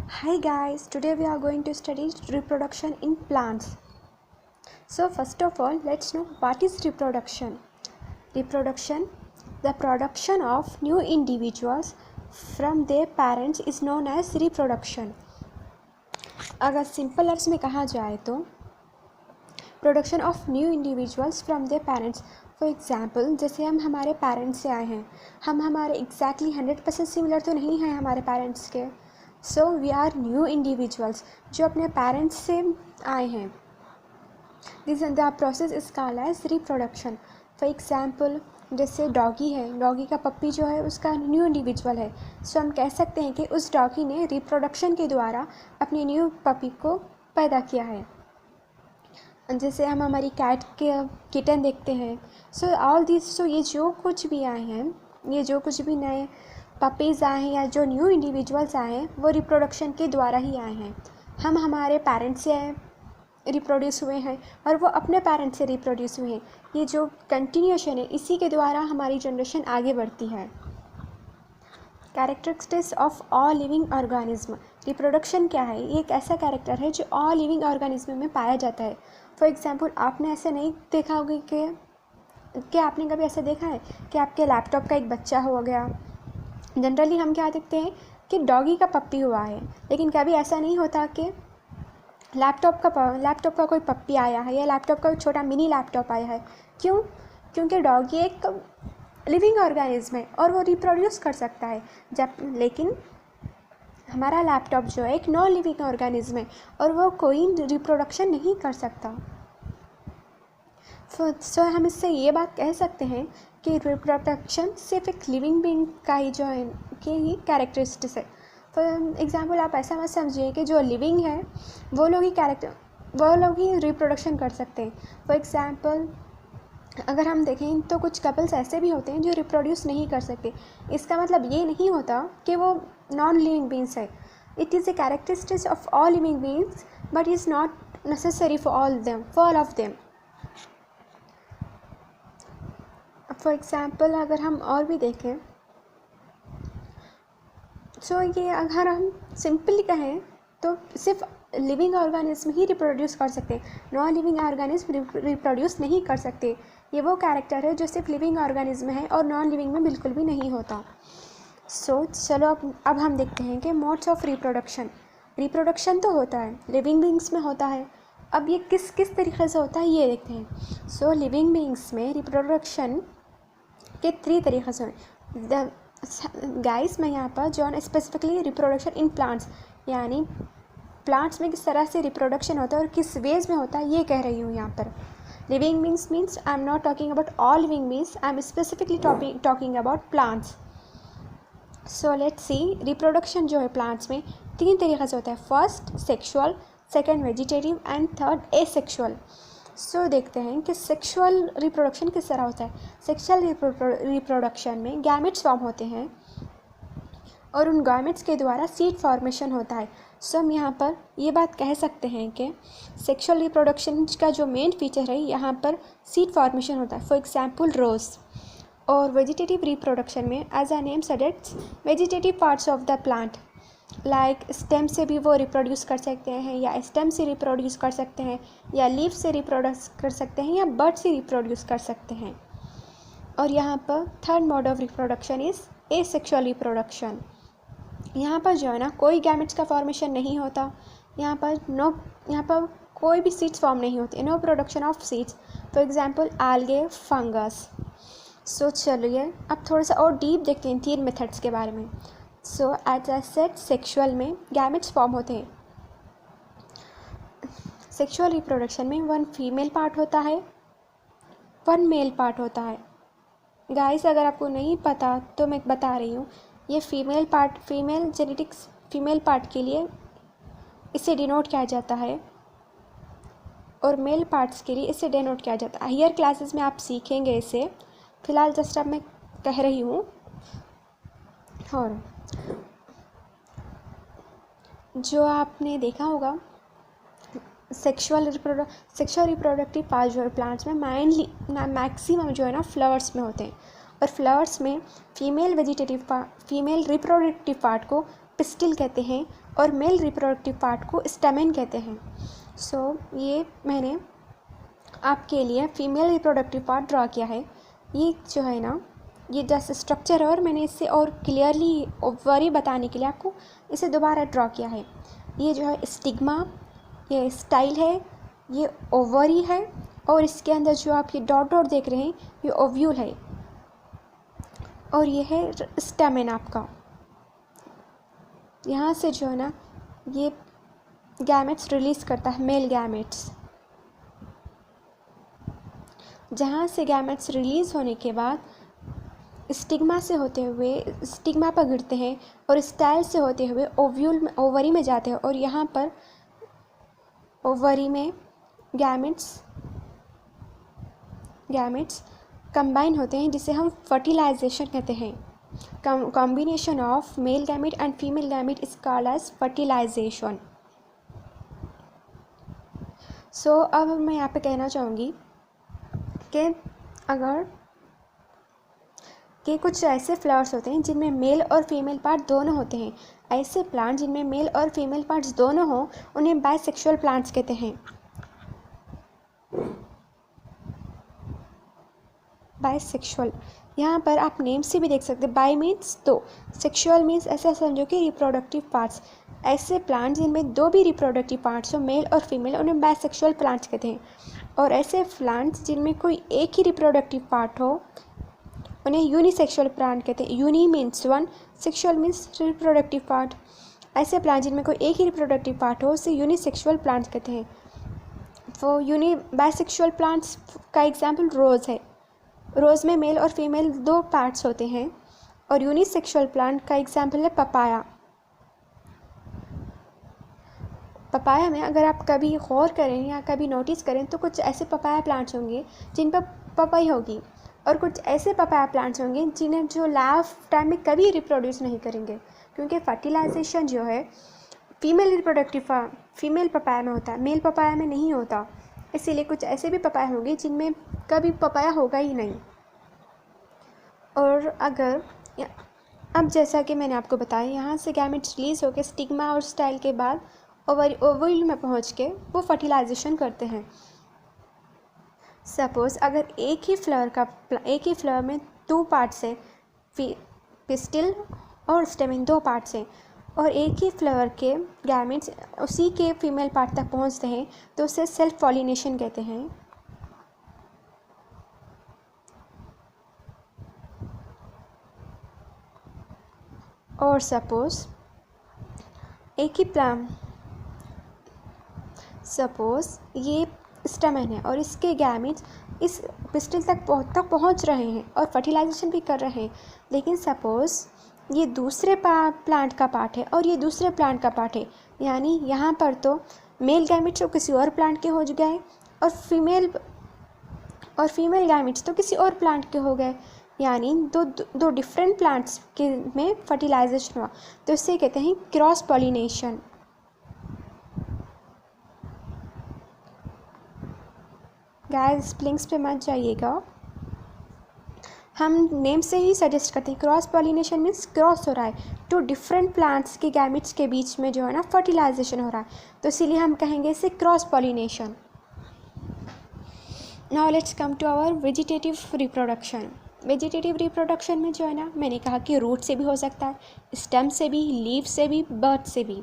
Hi guys, today we are going to study reproduction in plants. So first of all, let's know what is reproduction. Reproduction, the production of new individuals from their parents is known as reproduction. अगर simple लफ्ज़ में कहा जाए तो production of new individuals from their parents. For example, जैसे हम हमारे parents से आए हैं, हम हमारे एग्जैक्टली 100% सिमिलर तो नहीं हैं हमारे पेरेंट्स के. So we are new individuals जो अपने पेरेंट्स से आए हैं. This the process is called as reproduction. For example, जैसे डॉगी है, डॉगी का पप्पी जो है उसका न्यू इंडिविजुअल है. सो हम कह सकते हैं कि उस डॉगी ने रिप्रोडक्शन के द्वारा अपनी न्यू पपी को पैदा किया है. जैसे हम हमारी कैट के किटन देखते हैं. सो ऑल दिस, सो ये जो कुछ भी आए हैं, ये जो कुछ भी नए पपीज़ आए हैं या जो न्यू इंडिविजुअल्स आए हैं वो रिप्रोडक्शन के द्वारा ही आए हैं. हम हमारे पेरेंट्स से रिप्रोड्यूस हुए हैं और वो अपने पेरेंट्स से रिप्रोड्यूस हुए हैं. ये जो कंटिन्यूएशन है, इसी के द्वारा हमारी जनरेशन आगे बढ़ती है. Characteristics of all living organism. Reproduction क्या है? ये एक ऐसा कैरेक्टर है जो ऑल लिविंग ऑर्गेनिज्म में पाया जाता है. फॉर एग्ज़ाम्पल, आपने ऐसे नहीं देखा होगा कि आपने कभी ऐसा देखा है कि आपके लैपटॉप का एक बच्चा हो गया. जनरली हम क्या देखते हैं कि डॉगी का पप्पी हुआ है, लेकिन कभी ऐसा नहीं होता कि लैपटॉप का कोई पप्पी आया है या लैपटॉप का छोटा मिनी लैपटॉप आया है. क्यों? क्योंकि डॉगी एक लिविंग ऑर्गेनिज्म है और वो रिप्रोड्यूस कर सकता है, लेकिन हमारा लैपटॉप जो है एक नॉन लिविंग ऑर्गेनिज्म है और वो कोई रिप्रोडक्शन नहीं कर सकता. सो हम इससे ये बात कह सकते हैं कि रिप्रोडक्शन सिर्फ एक लिविंग बीइंग का ही जो है कि ही कैरेक्टरिस्टिक्स है. फॉर एग्ज़ाम्पल, आप ऐसा मत समझिए कि जो लिविंग है वो लोग ही रिप्रोडक्शन कर सकते हैं. फॉर एग्ज़ाम्पल, अगर हम देखें तो कुछ कपल्स ऐसे भी होते हैं जो रिप्रोड्यूस नहीं कर सकते. इसका मतलब ये नहीं होता कि वो नॉन लिविंग बीइंग्स है. It is a characteristics of all living beings but is not necessary for all of them. For example, अगर हम और भी देखें सो ये अगर हम सिंपली कहें तो सिर्फ लिविंग ऑर्गेनिज्म ही रिप्रोड्यूस कर सकते हैं, नॉन लिविंग ऑर्गेनिज्म रिप्रोड्यूस नहीं कर सकते. ये वो कैरेक्टर है जो सिर्फ लिविंग ऑर्गेनिज्म है और नॉन लिविंग में बिल्कुल भी नहीं होता. सो चलो अब हम देखते हैं कि मोड्स ऑफ रिप्रोडक्शन. रिप्रोडक्शन तो होता है, लिविंग बीइंग्स में होता है. अब ये किस किस तरीके से होता है ये देखते हैं. सो लिविंग बीइंग्स में रिप्रोडक्शन के 3 तरीक़े से हैं. गाइस, मैं यहाँ पर जो स्पेसिफिकली रिप्रोडक्शन इन प्लांट्स, यानी प्लांट्स में किस तरह से रिप्रोडक्शन होता है और किस वेज में होता है ये कह रही हूँ. यहाँ पर living beings means I am not talking about all living beings, I am specifically talking about plants. So let's see, reproduction जो है प्लांट्स में 3 तरीक़े से होता है. First sexual, second vegetative and third asexual. So देखते हैं कि सेक्सुअल रिप्रोडक्शन किस तरह होता है. सेक्सुअल रिप्रोडक्शन में गैमेट्स फॉर्म होते हैं और उन गैमेट्स के द्वारा सीड फॉर्मेशन होता है. सो हम यहाँ पर ये बात कह सकते हैं कि सेक्सुअल रिप्रोडक्शन का जो मेन फीचर है यहाँ पर सीड फॉर्मेशन होता है. For example rose. और वेजिटेटिव रिप्रोडक्शन में as a name suggests vegetative parts of the plant, like stem से भी वो रिप्रोड्यूस कर सकते हैं या स्टेम से रिप्रोड्यूस कर सकते हैं या लीफ से रिप्रोड्यूस कर सकते हैं या बर्ड से रिप्रोड्यूस कर सकते हैं. और यहाँ पर third mode of reproduction is asexual reproduction. यहाँ पर जो है ना कोई गैमेट्स का फॉर्मेशन नहीं होता. यहाँ पर कोई भी सीड्स फॉर्म नहीं होते. No production of seeds. For example, algae, fungus. So चलिए अब थोड़ा सा और डीप देखते हैं 3 मेथड्स के बारे में. So as I said, sexual में गैमेट्स फॉर्म होते हैं. सेक्सुअल रिप्रोडक्शन में 1 फीमेल पार्ट होता है, 1 मेल पार्ट होता है. गाइस, अगर आपको नहीं पता तो मैं बता रही हूँ. ये फीमेल जेनेटिक्स फीमेल पार्ट के लिए इसे डिनोट किया जाता है और मेल पार्ट्स के लिए इसे डिनोट किया जाता है. हायर क्लासेस में आप सीखेंगे इसे, फ़िलहाल जस्ट अब मैं कह रही हूँ. और जो आपने देखा होगा सेक्सुअल रिप्रोडक्टिव पार्ट जो है प्लांट्स में मैक्सिमम जो है ना फ्लावर्स में होते हैं. और फ्लावर्स में फीमेल रिप्रोडक्टिव पार्ट को पिस्टिल कहते हैं और मेल रिप्रोडक्टिव पार्ट को स्टेमेन कहते हैं। सो ये मैंने आपके लिए फीमेल रिप्रोडक्टिव पार्ट ड्रा किया है। ये जो है ना, ये जैसे स्ट्रक्चर है और मैंने इससे और क्लियरली ओवरी बताने के लिए आपको इसे दोबारा ड्रा किया है। ये जो है स्टिग्मा, ये स्टाइल है, ये ओवरी है और इसके अंदर जो आप ये डॉट डॉट देख रहे हैं ये ओव्यूल है और ये है स्टेमेन आपका। यहाँ से जो है ना ये गैमेट्स रिलीज़ करता है, मेल गैमेट्स। जहाँ से गैमेट्स रिलीज़ होने के बाद स्टिग्मा से होते हुए स्टिग्मा पर गिरते हैं और स्टाइल से होते हुए ओव्यूल में, ओवरी में जाते हैं और यहाँ पर ओवरी में गैमेट्स कंबाइन होते हैं, जिसे हम फर्टिलाइजेशन कहते हैं। Combination of male gamete and female gamete is called as fertilisation. So अब मैं यहाँ पे कहना चाहूँगी कि अगर कि कुछ ऐसे फ्लावर्स होते हैं जिनमें मेल और फीमेल पार्ट दोनों होते हैं। ऐसे प्लांट जिनमें मेल और फीमेल पार्ट्स दोनों हों उन्हें बाइसेक्सुअल प्लांट्स कहते हैं। बाइसेक्सुअल, यहाँ पर आप नेम से भी देख सकते हैं। बाई मीन्स दो, सेक्सुअल मीन्स ऐसा समझो कि रिप्रोडक्टिव पार्ट्स। ऐसे प्लांट जिनमें दो भी रिप्रोडक्टिव पार्ट्स हो, मेल और फीमेल, उन्हें बाइसेक्सुअल प्लांट्स कहते हैं। और ऐसे प्लांट्स जिनमें कोई एक ही रिप्रोडक्टिव पार्ट हो उन्हें यूनिसेक्सुअल प्लांट कहते हैं। Uni means one, sexual means reproductive part. ऐसे प्लांट जिनमें कोई एक ही रिप्रोडक्टिव पार्ट हो उसे यूनिसेक्सुअल प्लांट्स कहते हैं। वो बाइसेक्सुअल प्लांट्स का एग्जाम्पल रोज़ है। रोज़ में मेल और फीमेल दो पार्ट्स होते हैं। और यूनिसेक्सुअल प्लांट का एग्जाम्पल है पपाया। पपाया में अगर आप कभी गौर करें या कभी नोटिस करें तो कुछ ऐसे पपाया प्लांट्स होंगे जिन पर पपाई होगी और कुछ ऐसे पपाया प्लांट्स होंगे जिन्हें जो लाइफ टाइम में कभी रिप्रोड्यूस नहीं करेंगे, क्योंकि फर्टिलाइजेशन जो है फीमेल पपाया में होता है, मेल पपाया में नहीं होता। इसीलिए कुछ ऐसे भी पपाया होंगे जिनमें कभी पपाया होगा ही नहीं। और अगर अब जैसा कि मैंने आपको बताया, यहाँ से गैमेट्स रिलीज़ होकर स्टिग्मा और स्टाइल के बाद ओवरी में पहुँच के वो फर्टिलाइजेशन करते हैं। सपोज़ अगर एक ही फ्लावर में दो पार्ट्स हैं, पिस्टिल और स्टेमेन दो पार्ट्स हैं, और एक ही फ्लावर के गैमेट्स उसी के फीमेल पार्ट तक पहुंचते हैं तो उसे सेल्फ पॉलिनेशन कहते हैं। और सपोज़ ये स्टेमेन है और इसके गैमेट्स इस पिस्टिल तक पहुंच रहे हैं और फर्टिलाइजेशन भी कर रहे हैं, लेकिन सपोज़ ये दूसरे प्लांट का पार्ट है और ये दूसरे प्लांट का पार्ट है, यानी यहाँ पर तो मेल गैमेट्स तो किसी और प्लांट के हो गए और फीमेल गैमेट्स तो किसी और प्लांट के हो गए, यानी दो डिफरेंट प्लांट्स के में फर्टिलाइजेशन हुआ, तो इसे कहते हैं क्रॉस पॉलिनेशन। गाइस स्प्लिंग्स पे मत जाइएगा, हम नेम से ही सजेस्ट करते हैं। क्रॉस पॉलिनेशन मीन्स क्रॉस हो रहा है, टू डिफरेंट प्लांट्स के गैमेट्स के बीच में जो है ना फर्टिलाइजेशन हो रहा है, तो इसीलिए हम कहेंगे इसे cross pollination. Now let's come to our vegetative reproduction. Vegetative reproduction में जो है ना, मैंने कहा कि रूट से भी हो सकता है, स्टेम से भी, लीफ से भी, बर्ड से भी।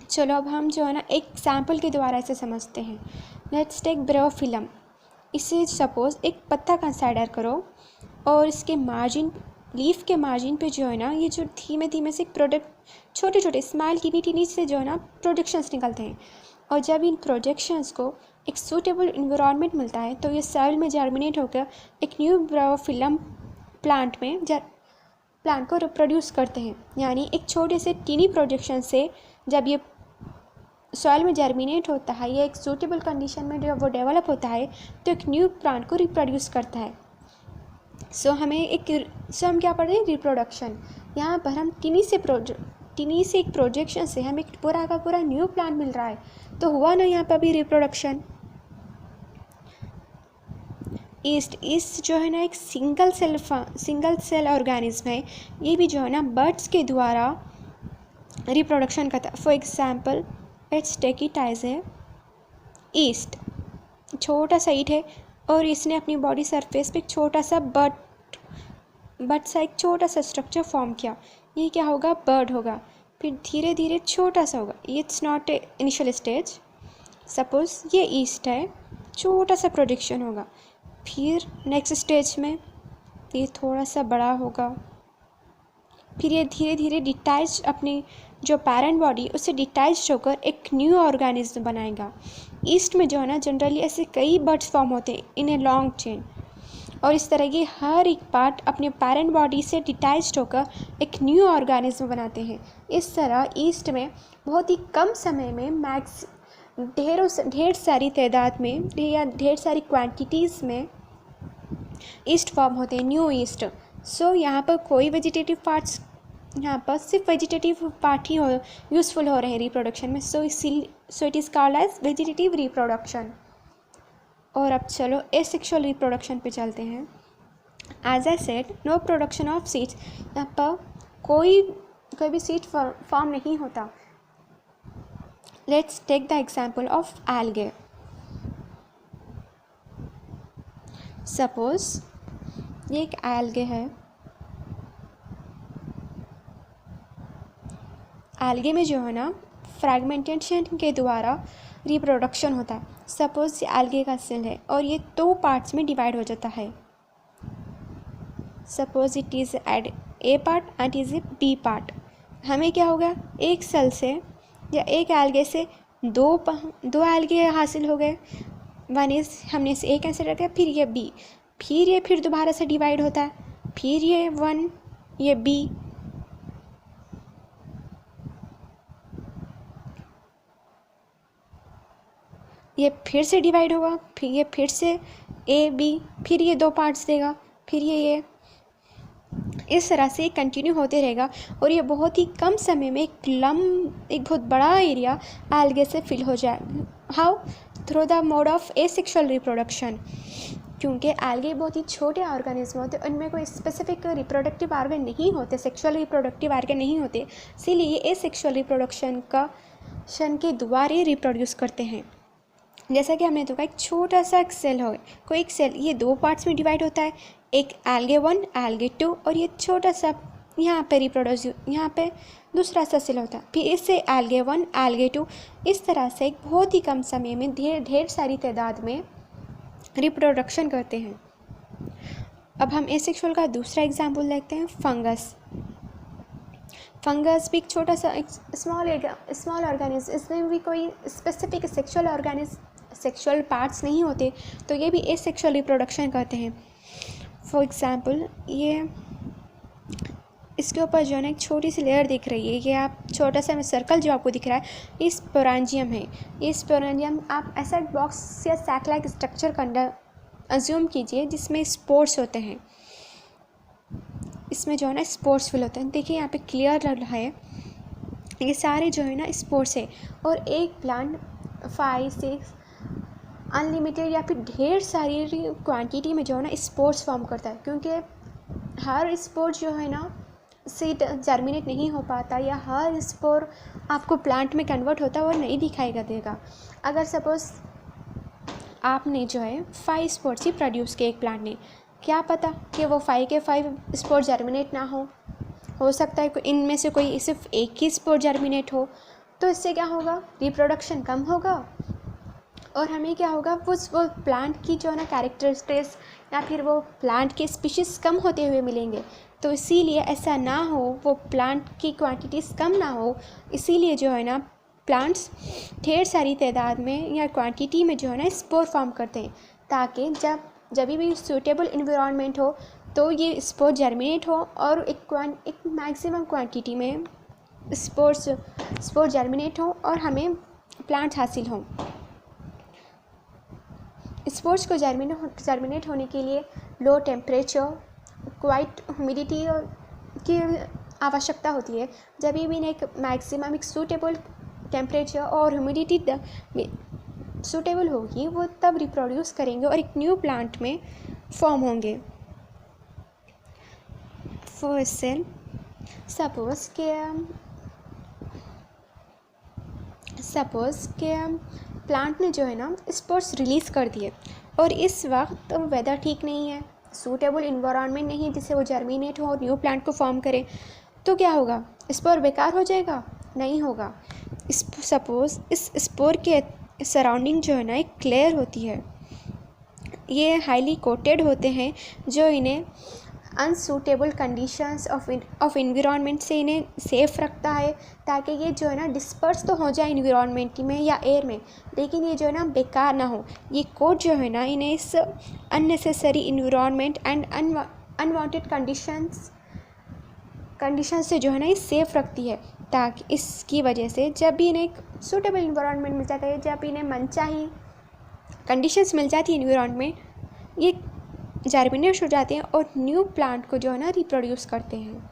चलो अब हम जो है ना एक सैम्पल के द्वारा इसे समझते हैं। Let's take bryophyllum. इसे सपोज़ एक पत्ता कंसाइडर करो और इसके मार्जिन, लीफ के मार्जिन पे जो है ना ये जो धीमे धीमे से छोटे छोटे स्मॉल टीनी से जो है ना प्रोजेक्शंस निकलते हैं, और जब इन प्रोजेक्शंस को एक सूटेबल इन्वायरमेंट मिलता है तो ये सॉइल में जर्मिनेट होकर एक न्यू ब्रायोफिलम प्लांट को रिप्रोड्यूस करते हैं। यानी एक छोटे से टीनी प्रोजेक्शन से जब ये सॉइल में जर्मिनेट होता है या एक सूटेबल कंडीशन में जब वो डेवलप होता है तो एक न्यू प्लांट को रिप्रोड्यूस करता है। सो हम क्या पढ़ रहे हैं, रिप्रोडक्शन। यहाँ पर हम टीनी से एक प्रोजेक्शन से हमें एक पूरा का पूरा न्यू प्लांट मिल रहा है, तो हुआ ना यहाँ पर भी रिप्रोडक्शन। ईस्ट जो है ना एक सिंगल सेल ऑर्गेनिज्म है, ये भी जो है ना बर्ड्स के द्वारा रिप्रोडक्शन करता है। For example let's take it as a yeast, छोटा सा ईट है और इसने अपनी बॉडी सरफेस पे एक छोटा सा बट सा एक छोटा सा स्ट्रक्चर फॉर्म किया। ये क्या होगा? बर्ड होगा। फिर धीरे धीरे छोटा सा होगा। It's not a initial stage. Suppose ये ईस्ट है, छोटा सा प्रोडक्शन होगा। फिर नेक्स्ट स्टेज में ये थोड़ा सा बड़ा होगा। फिर ये धीरे धीरे डिटैच अपनी जो पैरेंट बॉडी उससे डिटैच होकर एक न्यू ऑर्गेनिज्म बनाएगा। ईस्ट में जो है ना जनरली ऐसे कई बर्ड्स फॉर्म होते हैं इन ए लॉन्ग चेन, और इस तरह की हर एक पार्ट अपने पैरेंट बॉडी से डिटैच्ड होकर एक न्यू ऑर्गेनिज्म बनाते हैं। इस तरह ईस्ट में बहुत ही कम समय में ढेर सारी तादाद में या ढेर सारी क्वांटिटीज़ में ईस्ट फॉर्म होते हैं, न्यू ईस्ट। सो यहाँ पर कोई वेजिटेटिव पार्ट्स, यहाँ पर सिर्फ वेजिटेटिव पार्ट ही यूज़फुल हो रहे हैं रिप्रोडक्शन में। So it is called as vegetative reproduction. और अब चलो एसेक्सुअल रिप्रोडक्शन पे चलते हैं। As I said, no production of seeds, यहाँ पर कोई भी सीड फॉर्म नहीं होता। Let's take the example of algae. Suppose ये एक एल्गे है। एल्गे में जो है ना फ्रैगमेंटेशन के द्वारा रिप्रोडक्शन होता है। सपोज ये एल्गे का सेल है और ये 2 पार्ट्स में डिवाइड हो जाता है। सपोज इट इज़ एड A part and is B बी पार्ट। हमें क्या होगा? एक सेल से या एक एल्गे से दो एल्गे हासिल हो गए। वन इज़ हमने इसे ए कंसिडर किया, फिर ये बी, फिर ये फिर दोबारा से डिवाइड होता है, फिर ये 1 ये बी, ये फिर से डिवाइड होगा, फिर ये फिर से ए बी, फिर ये 2 पार्ट्स देगा, फिर ये इस तरह से कंटिन्यू होते रहेगा। और ये बहुत ही कम समय में एक बहुत बड़ा एरिया एल्गे से फिल हो जाएगा। How? Through the mode of asexual reproduction. क्योंकि एल्गे बहुत ही छोटे ऑर्गेनिज्म होते हैं, उनमें कोई स्पेसिफिक रिप्रोडक्टिव ऑर्गन नहीं होते, सेक्सुअल रिप्रोडक्टिव ऑर्गन नहीं होते, इसीलिए ये एसेक्सुअल रिप्रोडक्शन के द्वारा रिप्रोड्यूस करते हैं। जैसा कि हमने देखा, एक छोटा सा सेल हो, कोई एक सेल ये 2 पार्ट्स में डिवाइड होता है, एक एल्गे 1 एल्गे 2, और ये छोटा सा यहाँ पे रिप्रोड्यूस, यहाँ पे दूसरा सा सेल होता है, फिर इससे एल्गे 1 एल्गे 2। इस तरह से एक बहुत ही कम समय में ढेर सारी तादाद में रिप्रोडक्शन करते हैं। अब हम एसेक्सुअल का दूसरा एग्जाम्पल देखते हैं, फंगस। फंगस भी एक छोटा सा स्मॉल ऑर्गेनिज्म, इसमें भी कोई स्पेसिफिक सेक्सुअल पार्ट्स नहीं होते, तो ये भी एसेक्सुअल रिप्रोडक्शन करते हैं। फॉर एग्जाम्पल ये इसके ऊपर जो है ना एक छोटी सी लेयर दिख रही है, ये आप छोटा सा सर्कल जो आपको दिख रहा है, ये स्पोरेंजियम है। ये स्पोरेंजियम आप ऐसा बॉक्स या सैक लाइक स्ट्रक्चर का अंदर अज्यूम कीजिए जिसमें स्पोर्स होते हैं। इसमें जो है ना स्पोर्स फिल होते हैं। देखिए यहाँ पे क्लियर लग रहा है, ये सारे जो है ना स्पोर्स है। और एक प्लांट 5 6 अनलिमिटेड या फिर ढेर सारी क्वांटिटी में जो है ना स्पोर्स फॉर्म करता है, क्योंकि हर स्पोर जो है ना सीड जर्मिनेट नहीं हो पाता, या हर स्पोर आपको प्लांट में कन्वर्ट होता है और नहीं दिखाई देगा। अगर सपोज़ आपने जो है 5 स्पोर्स ही प्रोड्यूस किए एक प्लांट ने, क्या पता कि वो 5 के 5 स्पोर जर्मिनेट ना हो सकता है इनमें से कोई सिर्फ एक ही स्पोर जर्मिनेट हो। तो इससे क्या होगा? रिप्रोडक्शन कम होगा, और हमें क्या होगा? वो प्लांट की जो है ना कैरेक्टरिस्टिक्स या फिर वो प्लांट के स्पीशीज़ कम होते हुए मिलेंगे। तो इसीलिए ऐसा ना हो, वो प्लांट की क्वांटिटीज़ कम ना हो, इसीलिए जो है ना प्लांट्स ढेर सारी तादाद में या क्वांटिटी में जो है ना स्पोर फॉर्म करते हैं, ताकि जब भी सूटेबल इन्वायरमेंट हो तो ये स्पोर जर्मिनेट हो और एक मैक्सिमम क्वांटिटी में स्पोर जर्मिनेट हो और हमें प्लांट्स हासिल हों। स्पोर्स को जर्मिनेट होने के लिए लो टेम्परेचर, क्वाइट ह्यूमिडिटी की आवश्यकता होती है। जब भी एक मैक्सिमम एक सूटेबल टेम्परेचर और ह्यूमिडिटी सूटेबल होगी, वो तब रिप्रोड्यूस करेंगे और एक न्यू प्लांट में फॉर्म होंगे। फॉर सेल सपोज के सपोज़ कि प्लांट ने जो है ना स्पोर्स रिलीज़ कर दिए और इस वक्त वेदर ठीक नहीं है, सूटेबल इन्वायरमेंट नहीं है जिससे वो जर्मिनेट हो और न्यू प्लांट को फॉर्म करे, तो क्या होगा? स्पोर बेकार हो जाएगा? नहीं होगा। सपोज़ इस स्पोर के सराउंडिंग जो है ना एक क्लेयर होती है, ये हाईली कोटेड होते हैं जो इन्हें अनसूटेबल कंडीशंस ऑफ इन्वायरमेंट से इन्हें सेफ़ रखता है, ताकि ये जो है ना डिस्पर्स तो हो जाए इन्वायरमेंट में या एयर में, लेकिन ये जो है ना बेकार ना हो। ये कोट जो है ना इन्हें इस unnecessary environment and unwanted condition से जो है ना ये सेफ़ रखती है, ताकि इसकी वजह से जब भी इन्हें एक सूटेबल इन्वायरमेंट मिल जाता है, जब इन्हें मनचाही कंडीशंस मिल जाती है इन्वायरमेंट में, ये जर्मिनेट हो जाते हैं और न्यू प्लांट को जो है ना रिप्रोड्यूस करते हैं।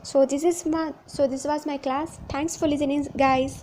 So this was my class. Thanks for listening guys.